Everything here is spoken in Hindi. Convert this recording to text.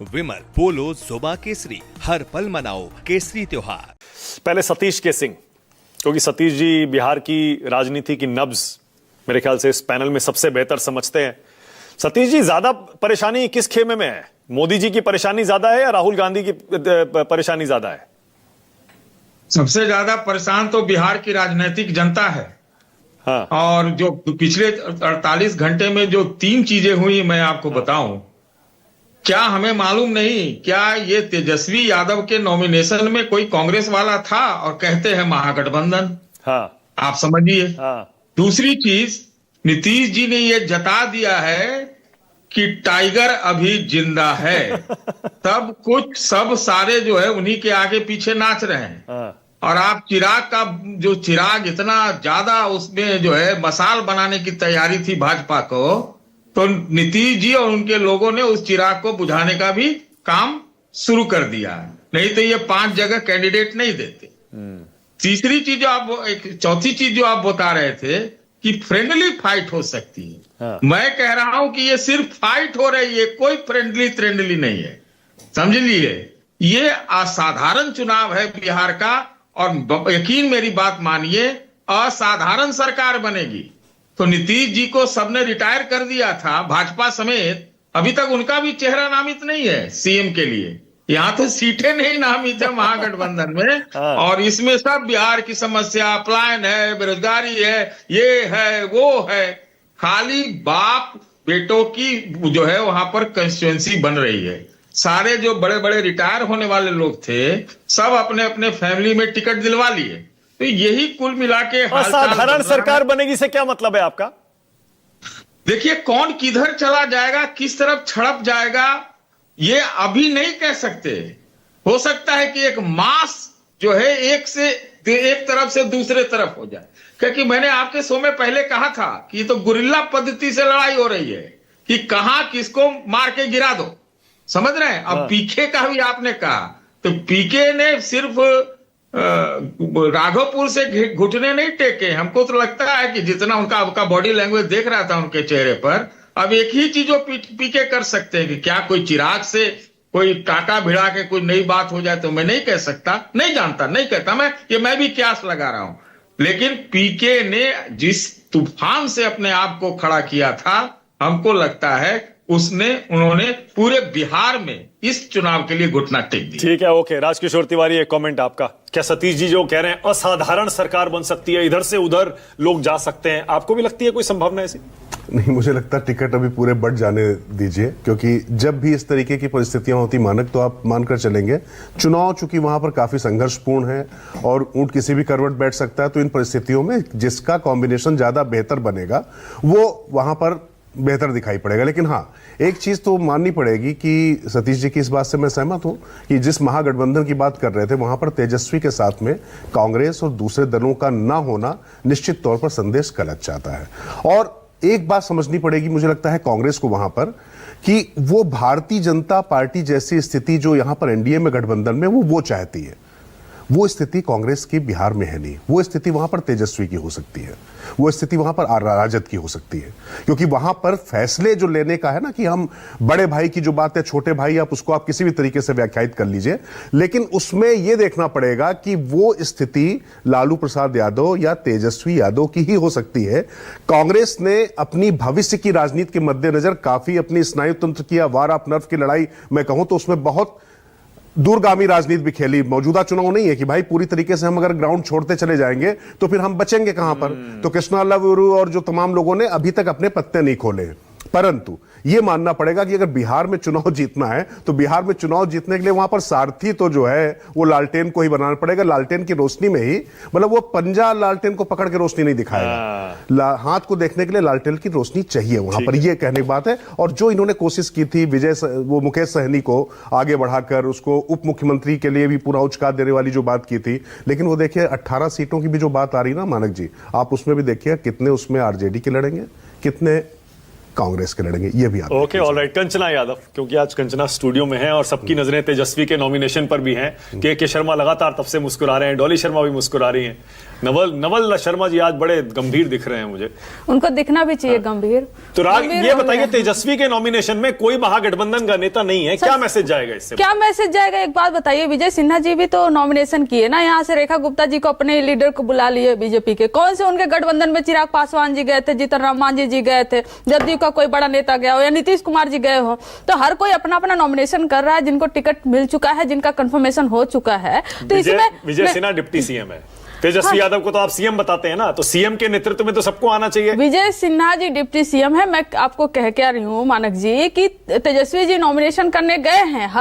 विमल पोलो जोबा केसरी, हर पल मनाओ केसरी त्योहार। पहले सतीश के सिंह, क्योंकि सतीश जी बिहार की राजनीति की नब्ज मेरे ख्याल से इस पैनल में सबसे बेहतर समझते हैं। सतीश जी, ज्यादा परेशानी किस खेमे में है? मोदी जी की परेशानी ज्यादा है या राहुल गांधी की परेशानी ज्यादा है? सबसे ज्यादा परेशान तो बिहार की राजनीतिक जनता है। हाँ। और जो पिछले 48 घंटे में जो 3 चीजें हुई मैं आपको बताऊं, क्या हमें मालूम नहीं क्या ये तेजस्वी यादव के नॉमिनेशन में कोई कांग्रेस वाला था और कहते हैं महागठबंधन। हाँ। आप समझिए। हाँ। दूसरी चीज, नीतीश जी ने ये जता दिया है कि टाइगर अभी जिंदा है। तब कुछ सब सारे जो है उन्हीं के आगे पीछे नाच रहे हैं। हाँ। और आप चिराग का जो चिराग इतना ज्यादा उसमें जो है मसाल बनाने की तैयारी थी भाजपा को, तो नीतीश जी और उनके लोगों ने उस चिराग को बुझाने का भी काम शुरू कर दिया है। नहीं तो ये 5 जगह कैंडिडेट नहीं देते। तीसरी चीज जो आप, एक चौथी चीज जो आप बता रहे थे कि फ्रेंडली फाइट हो सकती है। हाँ। मैं कह रहा हूं कि ये सिर्फ फाइट हो रही है, कोई फ्रेंडली नहीं है। समझ लीजिए, ये असाधारण चुनाव है बिहार का। और यकीन मेरी बात मानिए, असाधारण सरकार बनेगी। तो नीतीश जी को सबने रिटायर कर दिया था, भाजपा समेत। अभी तक उनका भी चेहरा नामित नहीं है सीएम के लिए। यहां तो सीटें नहीं नामित है महागठबंधन में। और इसमें सब बिहार की समस्या, पलायन है, बेरोजगारी है, ये है वो है। खाली बाप बेटों की जो है वहां पर कंस्टिट्यूएंसी बन रही है। सारे जो बड़े बड़े रिटायर होने वाले लोग थे, सब अपने अपने फैमिली में टिकट दिलवा लिए। तो यही कुल मिला के असाधारण सरकार बनेगी से क्या मतलब है आपका? देखिए, कौन किधर चला जाएगा, किस तरफ छड़प जाएगा, ये अभी नहीं कह सकते। हो सकता है कि एक मास जो है एक तरफ से दूसरे तरफ हो जाए। क्योंकि मैंने आपके शो में पहले कहा था कि तो गुरिल्ला पद्धति से लड़ाई हो रही है कि कहां किसको मार के गिरा दो। समझ रहे हैं? अब पीके का भी आपने कहा, तो पीके ने सिर्फ राघवपुर से घुटने नहीं टेके। हमको तो लगता है कि जितना उनका बॉडी लैंग्वेज देख रहा था उनके चेहरे पर, अब एक ही चीज वो पीके कर सकते हैं कि क्या कोई चिराग से कोई टाटा भिड़ा के कोई नई बात हो जाए। तो मैं नहीं कह सकता, नहीं जानता, नहीं कहता मैं भी क्यास लगा रहा हूं। लेकिन पीके ने जिस तूफान से अपने आप को खड़ा किया था, हमको लगता है उन्होंने पूरे बिहार में इस चुनाव के लिए घुटना टेक दिया। ठीक है, ओके। राजकिशोर तिवारी, एक कमेंट आपका। क्या सतीश जी जो कह रहे हैं असाधारण सरकार बन सकती है, इधर से उधर लोग जा सकते हैं, आपको भी लगती है कोई संभावना ऐसी? नहीं, मुझे लगता है टिकट अभी पूरे बढ़ जाने दीजिए, क्योंकि जब भी इस तरीके की परिस्थितियां होती मानक, तो आप मानकर चलेंगे चुनाव चूंकि वहां पर काफी संघर्षपूर्ण है और ऊंट किसी भी करवट बैठ सकता है, तो इन परिस्थितियों में जिसका कॉम्बिनेशन ज्यादा बेहतर बनेगा वो वहां पर बेहतर दिखाई पड़ेगा। लेकिन हाँ, एक चीज तो माननी पड़ेगी कि सतीश जी की इस बात से मैं सहमत हूं कि जिस महागठबंधन की बात कर रहे थे, वहां पर तेजस्वी के साथ में कांग्रेस और दूसरे दलों का ना होना निश्चित तौर पर संदेश गलत जाता है। और एक बात समझनी पड़ेगी मुझे लगता है कांग्रेस को वहां पर, कि वो भारतीय जनता पार्टी जैसी स्थिति जो यहां पर एनडीए में गठबंधन में वो चाहती है, वो स्थिति कांग्रेस की बिहार में है नहीं। वो स्थिति वहां पर तेजस्वी की हो सकती है, वो स्थिति वहां पर राजद की हो सकती है, क्योंकि वहां पर फैसले जो लेने का है ना, कि हम बड़े भाई की जो बात है, छोटे भाई आप उसको आप किसी भी तरीके से व्याख्यायित कर लीजिए, लेकिन उसमें यह देखना पड़ेगा कि वो स्थिति लालू प्रसाद यादव या तेजस्वी यादव की ही हो सकती है। कांग्रेस ने अपनी भविष्य की राजनीति के मद्देनजर काफी अपनी स्नायु तंत्र की, वार ऑफ नर्व की लड़ाई मैं कहूं तो उसमें बहुत दूरगामी राजनीति भी खेली। मौजूदा चुनाव नहीं है कि भाई पूरी तरीके से हम अगर ग्राउंड छोड़ते चले जाएंगे तो फिर हम बचेंगे कहां पर। तो कृष्णा लवरू और जो तमाम लोगों ने अभी तक अपने पत्ते नहीं खोले। परंतु यह मानना पड़ेगा कि अगर बिहार में चुनाव जीतना है तो बिहार में चुनाव जीतने के लिए वहां पर सारथी तो जो है वो लालटेन को ही बनाना पड़ेगा। लालटेन की रोशनी में ही, मतलब वो पंजा लालटेन को पकड़ के रोशनी नहीं दिखाएगा, हाथ को देखने के लिए लालटेन की रोशनी चाहिए वहां पर, यह कहने की बात है। और जो इन्होंने कोशिश की थी वो मुकेश सहनी को आगे बढ़ाकर उसको उप मुख्यमंत्री के लिए भी पूरा उचका देने वाली जो बात की थी, लेकिन वो देखिए 18 सीटों की भी जो बात आ रही ना मानक जी, आप उसमें भी देखिए कितने उसमें आरजेडी के लड़ेंगे, कितने कांग्रेस के लड़ेंगे, ये भी आप ओके, ऑलराइट। कंचना यादव, क्योंकि आज कंचना स्टूडियो में है और सबकी नजरें तेजस्वी के नॉमिनेशन पर भी हैं। के शर्मा लगातार तब से मुस्कुरा रहे हैं, डॉली शर्मा भी मुस्कुरा रही हैं, नवल शर्मा जी आज बड़े गंभीर दिख रहे हैं मुझे। उनको दिखना भी चाहिए गंभीर। तो ये बताइए, तेजस्वी के नॉमिनेशन में कोई महागठबंधन का नेता नहीं है, क्या मैसेज जाएगा इससे? क्या मैसेज जाएगा? एक बात बताइए, विजय सिन्हा जी भी तो नॉमिनेशन किए ना, यहाँ से रेखा गुप्ता जी को अपने लीडर को बुला लिए बीजेपी के। कौन से उनके गठबंधन में चिराग पासवान जी गए थे, जीतन राम मांझी जी गए थे, जदयू का कोई बड़ा नेता गया हो या नीतीश कुमार जी गए हो? तो हर कोई अपना अपना नॉमिनेशन कर रहा है, जिनको टिकट मिल चुका है, जिनका कंफर्मेशन हो चुका है। तो इसमें विजय सिन्हा डिप्टी सीएम है, तेजस्वी यादव को तो आप सीएम बताते हैं ना, तो सीएम के नेतृत्व में तो सबको आना चाहिए। विजय सिन्हा जी डिप्टी सीएम है। मैं आपको कह क्या रही हूँ मानक जी कि तेजस्वी जी नॉमिनेशन करने गए हैं।